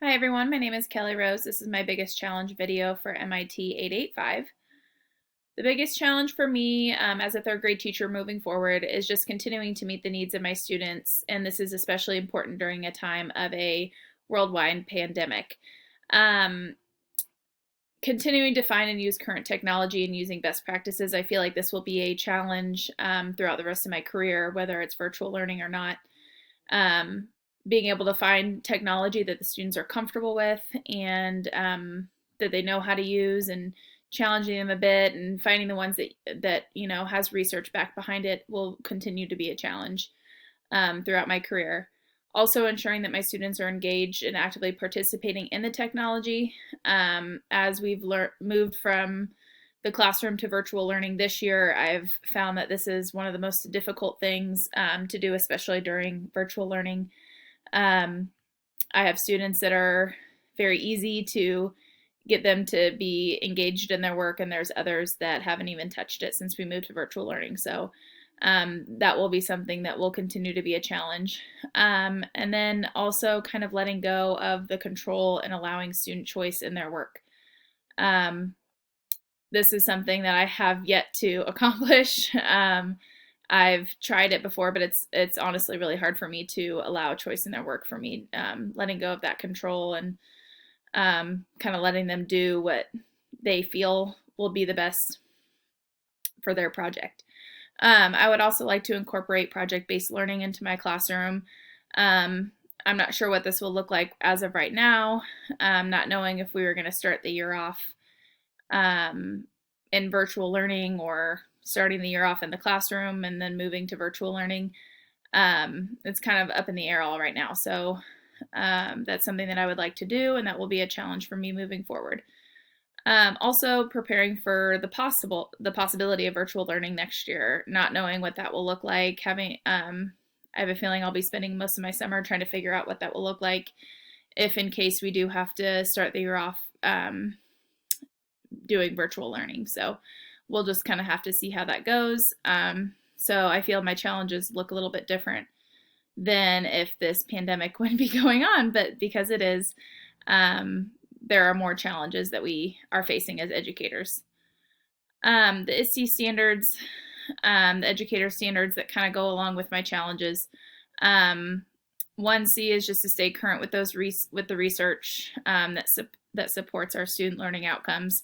Hi everyone, my name is Kelly Rose. This is my biggest challenge video for MIT 885. The biggest challenge for me as a third grade teacher moving forward is just continuing to meet the needs of my students, and this is especially important during a time of a worldwide pandemic. Um, Continuing to find and use current technology and using best practices, I feel like this will be a challenge throughout the rest of my career, whether it's virtual learning or not. Um, Being able to find technology that the students are comfortable with and that they know how to use, and challenging them a bit and finding the ones that has research back behind it will continue to be a challenge throughout my career. Also, ensuring that my students are engaged and actively participating in the technology. As we've moved from the classroom to virtual learning this year, I've found that this is one of the most difficult things to do, especially during virtual learning. I have students that are very easy to get them to be engaged in their work, and there's others that haven't even touched it since we moved to virtual learning. So that will be something that will continue to be a challenge. And then also kind of letting go of the control and allowing student choice in their work. This is something that I have yet to accomplish. I've tried it before, but it's honestly really hard for me to allow choice in their work. For me, letting go of that control and kind of letting them do what they feel will be the best for their project. I would also like to incorporate project-based learning into my classroom. I'm not sure what this will look like as of right now, not knowing if we were going to start the year off in virtual learning or starting the year off in the classroom and then moving to virtual learning. It's kind of up in the air all right now. So that's something that I would like to do, and that will be a challenge for me moving forward. Also preparing for the possibility of virtual learning next year, not knowing what that will look like. I have a feeling I'll be spending most of my summer trying to figure out what that will look like, if in case we do have to start the year off doing virtual learning. So we'll just kind of have to see how that goes. So I feel my challenges look a little bit different than if this pandemic wouldn't be going on, but because it is, there are more challenges that we are facing as educators. The ISTE standards, the educator standards that kind of go along with my challenges. 1C is just to stay current with with the research that supports our student learning outcomes.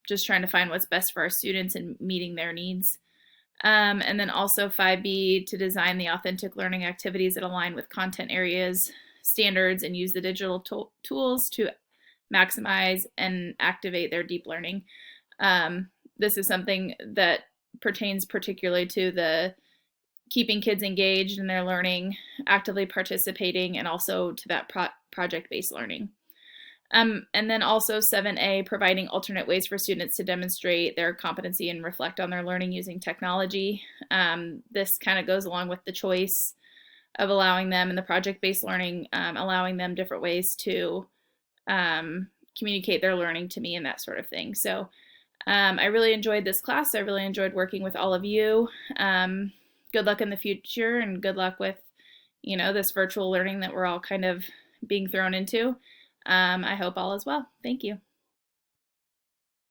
Just trying to find what's best for our students and meeting their needs. And then also 5B, to design the authentic learning activities that align with content areas, standards, and use the digital tools to maximize and activate their deep learning. This is something that pertains particularly to the keeping kids engaged in their learning, actively participating, and also to that project-based learning. And then also 7A, providing alternate ways for students to demonstrate their competency and reflect on their learning using technology. This kind of goes along with the choice of allowing them in the project-based learning, allowing them different ways to communicate their learning to me and that sort of thing. So I really enjoyed this class. I really enjoyed working with all of you. Good luck in the future, and good luck with, this virtual learning that we're all kind of being thrown into. I hope all is well. Thank you.